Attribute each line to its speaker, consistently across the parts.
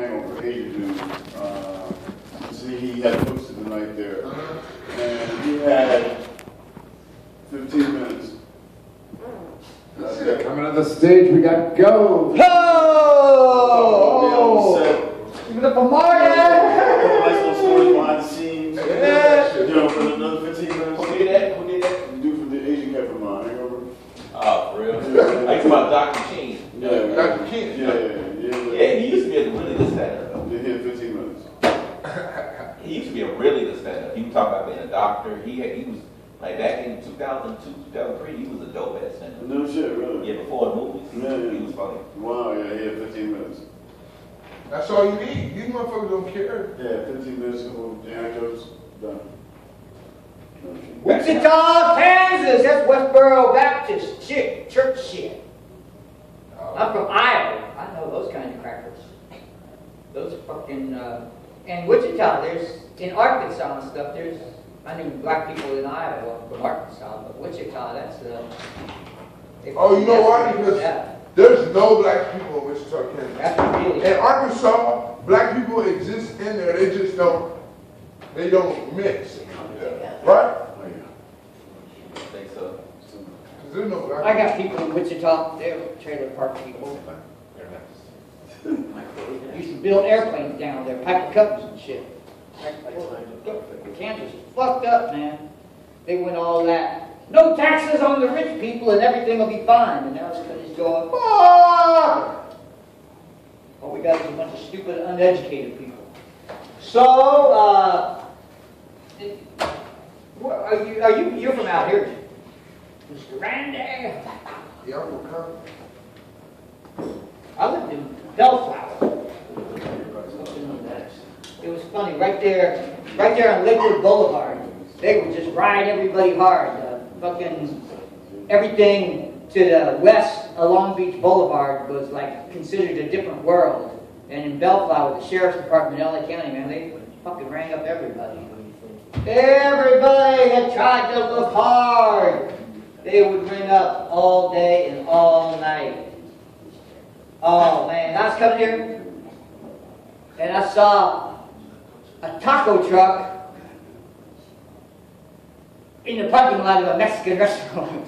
Speaker 1: ain't gonna Asian dude. See, he had hosted the night there, and he had 15 minutes.
Speaker 2: That's it. Coming on the stage, we got Go.
Speaker 1: Oh!
Speaker 3: Give it up for Martin!
Speaker 1: Nice little stories behind the scenes.
Speaker 3: Yeah.
Speaker 1: You know, for another 15 minutes.
Speaker 3: Who did that? Who did that?
Speaker 1: The dude from the Asian cat from Hangover.
Speaker 4: Oh, for real? Like about Dr. King.
Speaker 1: Yeah,
Speaker 3: Dr. King.
Speaker 4: Yeah, he used to be a really good stand-up.
Speaker 1: They hit 15 minutes.
Speaker 4: He used to be a really good stand-up. He would talk about being a doctor. He was, like back in 2002, 2003, he was a dope-ass stand-up.
Speaker 1: No shit, really?
Speaker 4: Yeah, before the movies.
Speaker 1: Yeah.
Speaker 4: He was funny.
Speaker 1: Wow, yeah, he had 15 minutes.
Speaker 3: That's all you need. These motherfuckers don't care.
Speaker 1: Yeah, 15 minutes, couple anecdotes, done.
Speaker 5: Wichita, Kansas. That's Westboro Baptist church shit. I'm from Iowa. I know those kind of crackers. Those fucking, in Wichita, there's, in Arkansas and stuff, there's, I knew black people in Iowa from Arkansas, but Wichita, that's,
Speaker 3: Oh, you know why? Because there's no black people in Wichita, Kansas.
Speaker 5: That's really.
Speaker 3: In Arkansas, black people exist in there. They just don't mix. Right?
Speaker 4: I think so.
Speaker 3: There's no black
Speaker 5: I got people in Wichita, they're trailer park people. Used to build airplanes down there, Piper Cutters and shit. Kansas is fucked up, man. They went all that. No taxes on the rich people and everything will be fine. And now it's going, fuck! All we got is a bunch of stupid, uneducated people. So, you're from out here, Mr. Randy?
Speaker 3: Yeah, I'm gonna come.
Speaker 5: I lived in Bellflower. It was funny, right there on Lakewood Boulevard. They would just ride everybody hard. Fucking everything to the west of Long Beach Boulevard was like considered a different world. And in Bellflower, the sheriff's department in LA County, man, they fucking rang up everybody. Everybody that tried to look hard, they would ring up all day and all night. Oh man, I was coming here and I saw a taco truck in the parking lot of a Mexican restaurant.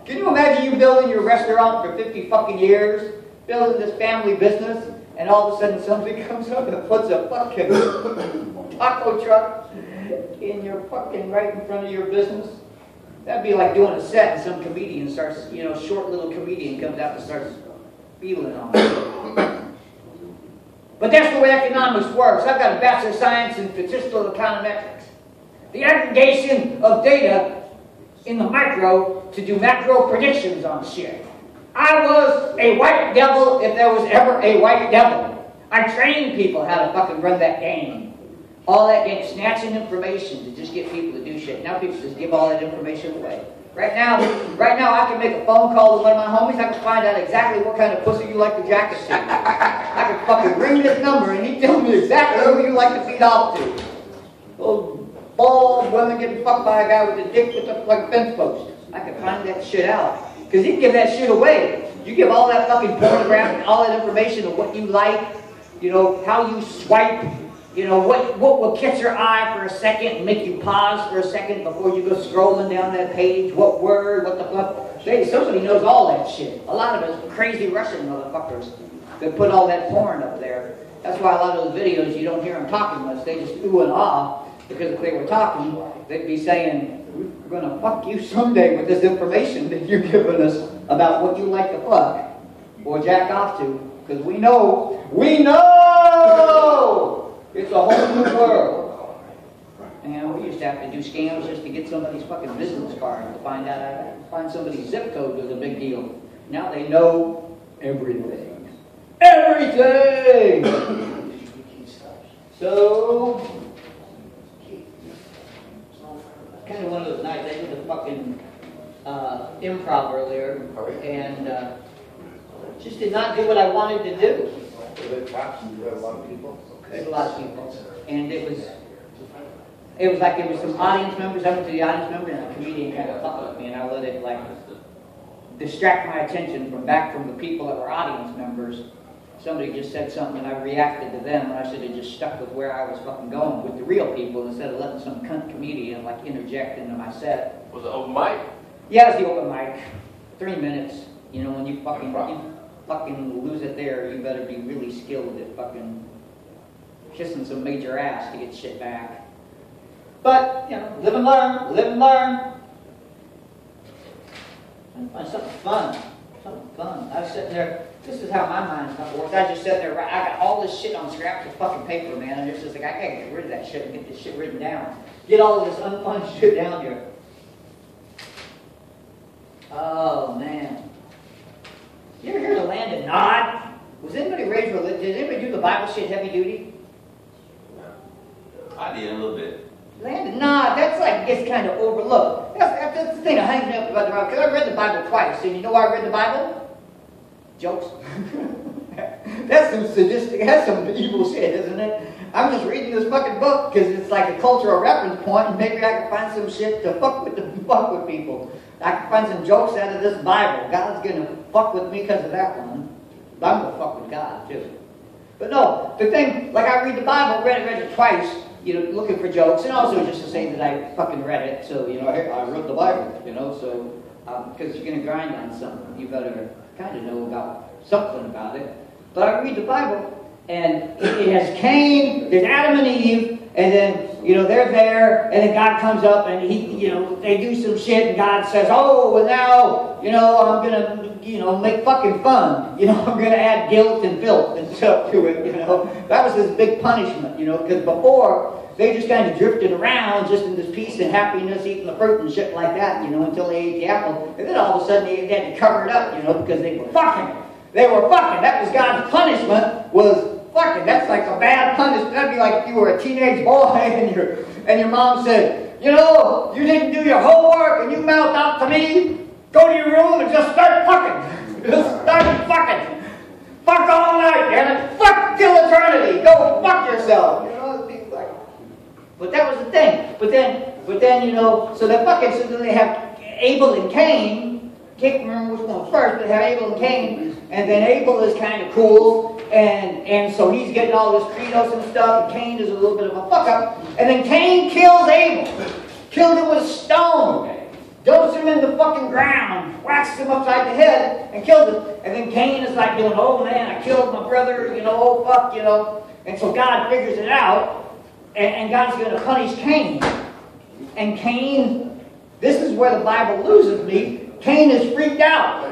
Speaker 5: Can you imagine you building your restaurant for 50 fucking years, building this family business, and all of a sudden somebody comes up and puts a fucking taco truck in your fucking right in front of your business? That'd be like doing a set and some comedian starts, short little comedian comes out and starts feeling on it. But that's the way economics works. I've got a Bachelor of Science in Statistical Econometrics. The aggregation of data in the micro to do macro predictions on shit. I was a white devil if there was ever a white devil. I trained people how to fucking run that game. All that game, snatching information to just get people to do shit. Now people just give all that information away. Right now I can make a phone call to one of my homies. I can find out exactly what kind of pussy you like to jacket to. I can fucking ring this number and he tells me exactly who you like to feed off to. Those bald women getting fucked by a guy with a dick with a like fence post. I can find that shit out. Because you give that shit away. You give all that fucking pornograph and all that information of what you like, how you swipe, what will catch your eye for a second and make you pause for a second before you go scrolling down that page, what word, what the fuck. Hey, somebody knows all that shit. A lot of us crazy Russian motherfuckers that put all that porn up there. That's why a lot of those videos you don't hear them talking much. They just ooh and ah, because if they were talking, they'd be saying, we're going to fuck you someday with this information that you're giving us about what you like to fuck or jack off to. Because we know, it's a whole new world. And we used to have to do scams just to get somebody's fucking business card to find somebody's zip code was a big deal. Now they know everything. Everything! So, kind of one of those nights, I did the fucking improv earlier, and just did not do what I wanted to do.
Speaker 2: You had a lot of people?
Speaker 5: There's a lot of people. And it was like there was some audience members. I went to the audience member and the comedian kind of fucked with me and I let it like distract my attention from the people that were audience members. somebody just said something and I reacted to them, and I should have just stuck with where I was fucking going with the real people instead of letting some cunt comedian like interject into my set.
Speaker 4: Was it open mic?
Speaker 5: Yeah, it's the open mic. 3 minutes. You know, when you fucking lose it there, you better be really skilled at fucking kissing some major ass to get shit back. But, you know, live and learn, live and learn. Find something fun. Something fun. I was sitting there, this is how my mind fucking works. I just sit there, I got all this shit on scraps of fucking paper, man, and it's just like, I gotta get rid of that shit and get this shit written down. Get all of this unfun shit down here. Oh, man. You ever hear the Land of Nod? Was anybody raised religious? Did anybody do the Bible shit heavy duty?
Speaker 4: I did a little bit.
Speaker 5: Land of Nod, that's like, gets kind of overlooked. That's the thing I hang up about the Bible, because I read the Bible twice, and you know why I read the Bible? Jokes. That's some sadistic, that's some evil shit, isn't it? I'm just reading this fucking book because it's like a cultural reference point, and maybe I can find some shit to fuck with people. I can find some jokes out of this Bible. God's gonna fuck with me because of that one. But I'm gonna fuck with God too. But no, the thing, like I read the Bible, read it twice, you know, looking for jokes, and also just to say that I fucking read it. So, you know, I wrote the Bible, you know, so, because you're gonna grind on something, you better kind of know about something about it. But I read the Bible, and it has Cain, there's Adam and Eve, and then, you know, they're there, and then God comes up, and he, you know, they do some shit, and God says, oh, well now, you know, I'm gonna, you know, make fucking fun. You know, I'm gonna add guilt and filth and stuff to it, you know. That was his big punishment, you know, because before, they just kind of drifted around just in this peace and happiness, eating the fruit and shit like that, you know, until they ate the apple. And then all of a sudden, they had to cover it up, you know, because they were fucking. They were fucking. That was God's punishment, was fucking. That's like a bad punishment. That'd be like if you were a teenage boy and your mom said, you know, you didn't do your homework and you mouthed out to me. Go to your room and just start fucking. Just start fucking. Fuck all night, damn it. Fuck till eternity. Go fuck yourself. You know, it'd be like. But that was the thing. But then, you know, so they're fucking. So then they have Abel and Cain. Can't remember which one first, but they have Abel and Cain. And then Abel is kind of cool, and so he's getting all this Credos and stuff, and Cain is a little bit of a fuck-up. And then Cain kills Abel. Killed him with a stone. Dumps him in the fucking ground. Whacks him upside the head, and killed him. And then Cain is like going, oh man, I killed my brother, you know, oh fuck, you know. And so God figures it out, and God's going to punish Cain. And Cain, this is where the Bible loses me. Cain is freaked out.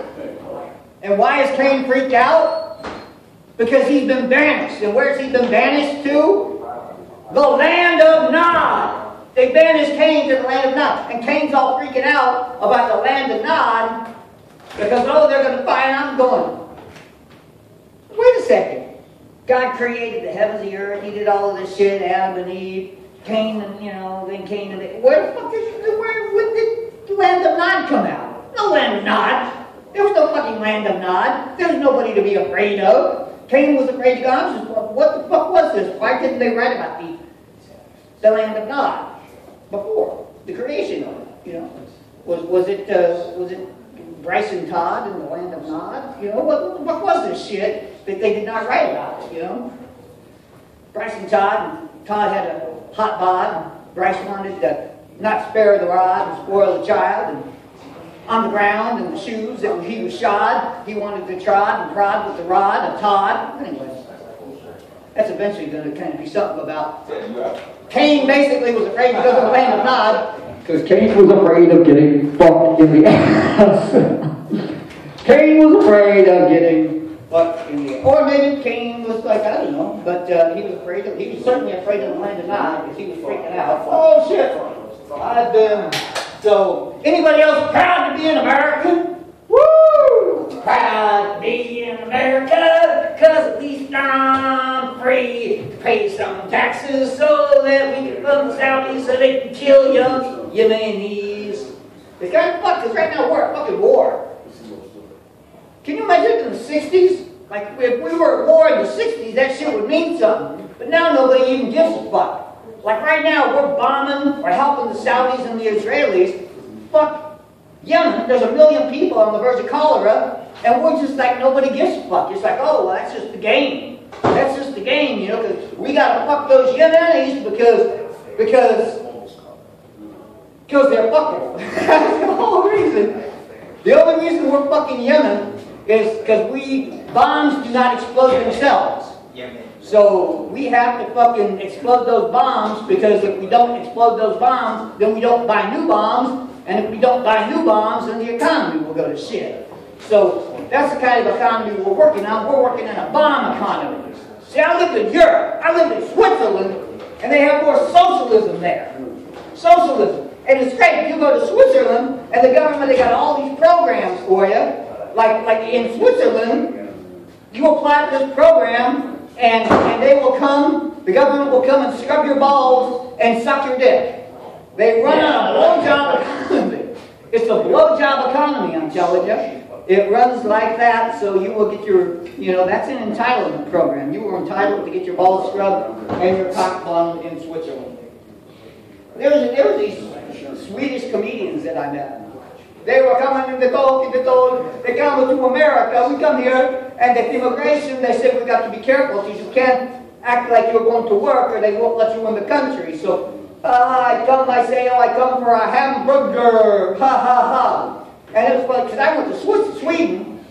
Speaker 5: And why is Cain freaked out? Because he's been banished. And where's he been banished to? The land of Nod. They banished Cain to the land of Nod. And Cain's all freaking out about the land of Nod because, oh, they're going to find I'm going. Wait a second. God created the heavens and the earth. He did all of this shit, Adam and Eve. Cain and, you know, then Cain and... Where the fuck where did the land of Nod come out? No land of Nod. There was no fucking land of Nod. There was nobody to be afraid of. Cain was afraid to God. What the fuck was this? Why didn't they write about the land of Nod before the creation of it? You know, was it Bryson Todd in the land of Nod? You know, what was this shit that they did not write about it? You know, Bryson Todd had a hot bod, and Bryce wanted to not spare the rod and spoil the child, and on the ground and the shoes that he was shod, he wanted to trod and prod with the rod of Todd. Anyway, that's eventually going to kind of be something about Cain. Basically was afraid because of the land of Nod, because Cain was afraid of getting fucked in the ass. Cain was afraid of getting fucked in the ass. Or maybe Cain was like, I don't know, but he was certainly afraid of the land of Nod because he was freaking out. Oh shit, I've been... So, anybody else proud to be an American? Woo! Proud to be in America, because at least I'm free to pay some taxes so that we can fund the Saudis so they can kill young Yemenis. It's kind of fucked, because right now we're at fucking war. Can you imagine in the 60s? Like, if we were at war in the 60s, that shit would mean something. But now nobody even gives a fuck. Like right now, we're bombing or helping the Saudis and the Israelis. Fuck Yemen, there's 1 million people on the verge of cholera, and we're just like, nobody gives a fuck. It's like, oh, well, that's just the game. That's just the game, you know, because we gotta fuck those Yemenis because they're fucking. That's the whole reason. The only reason we're fucking Yemen is because bombs do not explode themselves. So we have to fucking explode those bombs, because if we don't explode those bombs, then we don't buy new bombs, and if we don't buy new bombs, then the economy will go to shit. So that's the kind of economy we're working on. We're working in a bomb economy. See, I lived in Europe, I lived in Switzerland, and they have more socialism there. Socialism. And it's great. You go to Switzerland, and the government, they got all these programs for you. Like in Switzerland, you apply for this program, and they will come, the government will come and scrub your balls and suck your dick. They run on a blowjob economy. It's a blowjob economy, I'm telling you. It runs like that, so you will get your, you know, that's an entitlement program. You were entitled to get your balls scrubbed and your cock bunged in Switzerland. There were these Swedish comedians that I met. They were coming and they told, they come to America, we come here, and at immigration they said we got to be careful because you can't act like you're going to work or they won't let you in the country. So I say, oh, I come for a hamburger, ha ha ha. And it was funny because I went to Sweden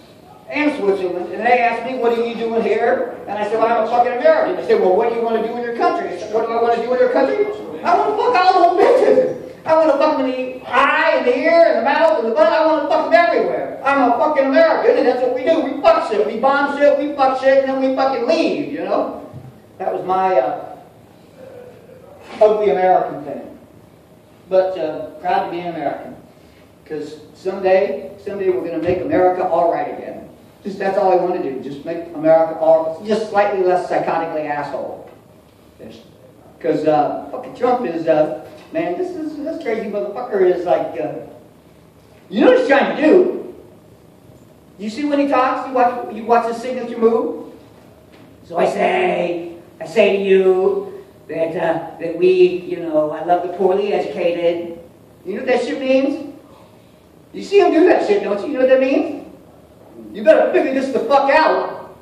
Speaker 5: and Switzerland, and they asked me, what are you doing here? And I said, well, I'm a fucking American. They said, well, what do you want to do in your country? I said, what do I want to do in your country? I want to fuck all those bitches. I want to fuck them in the eye, and the ear, and the mouth, and the butt. I want to fuck them everywhere. I'm a fucking American, and that's what we do. We fuck shit. We bomb shit, we fuck shit, and then we fucking leave, you know? That was my ugly American thing. But proud to be an American. Because someday we're going to make America all right again. That's all I want to do. Just make America just slightly less psychotically asshole. Because fucking Trump is, man, this crazy motherfucker is like, you know what he's trying to do? You see when he talks, you watch his signature move? So I say to you that we, you know, I love the poorly educated. You know what that shit means? You see him do that shit, don't you? You know what that means? You better figure this the fuck out.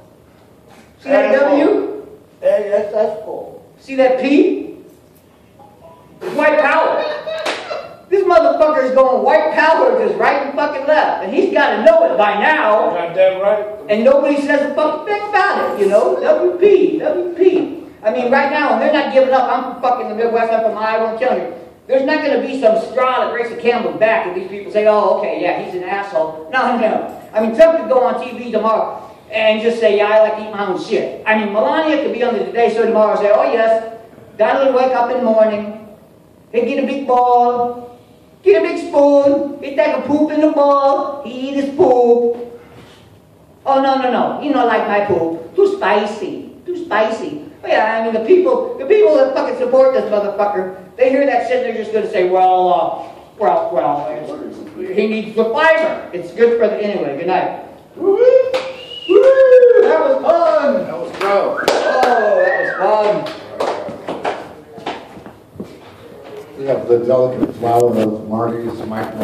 Speaker 5: See that W?
Speaker 6: Hey, that's cool.
Speaker 5: See that P? It's white power. This motherfucker is going white power just right and fucking left. And he's got to know it by now.
Speaker 6: Goddamn right.
Speaker 5: And nobody says a fucking thing about it, you know? WP. I mean, right now, and they're not giving up. I'm from fucking the Midwest, I'm from Iowa, I'm telling you. There's not going to be some straw that breaks the camel's back and these people say, oh, okay, yeah, he's an asshole. No. I mean, Trump could go on TV tomorrow and just say, yeah, I like to eat my own shit. I mean, Melania could be on the Today Show tomorrow and say, oh, yes, Donald would wake up in the morning, he'd get a big bowl, get a big spoon, he'd take a poop in the bowl, he'd eat his poop. Oh, no, you don't like my poop. Too spicy. Oh, yeah, I mean, the people that fucking support this motherfucker, they hear that shit and they're just going to say, well, he needs the fiber. It's good for the, anyway, good night. Woo-hoo! Woo! That was fun!
Speaker 2: That was go.
Speaker 5: Oh, that was fun.
Speaker 2: We have the delicate flower of Marty's microphone.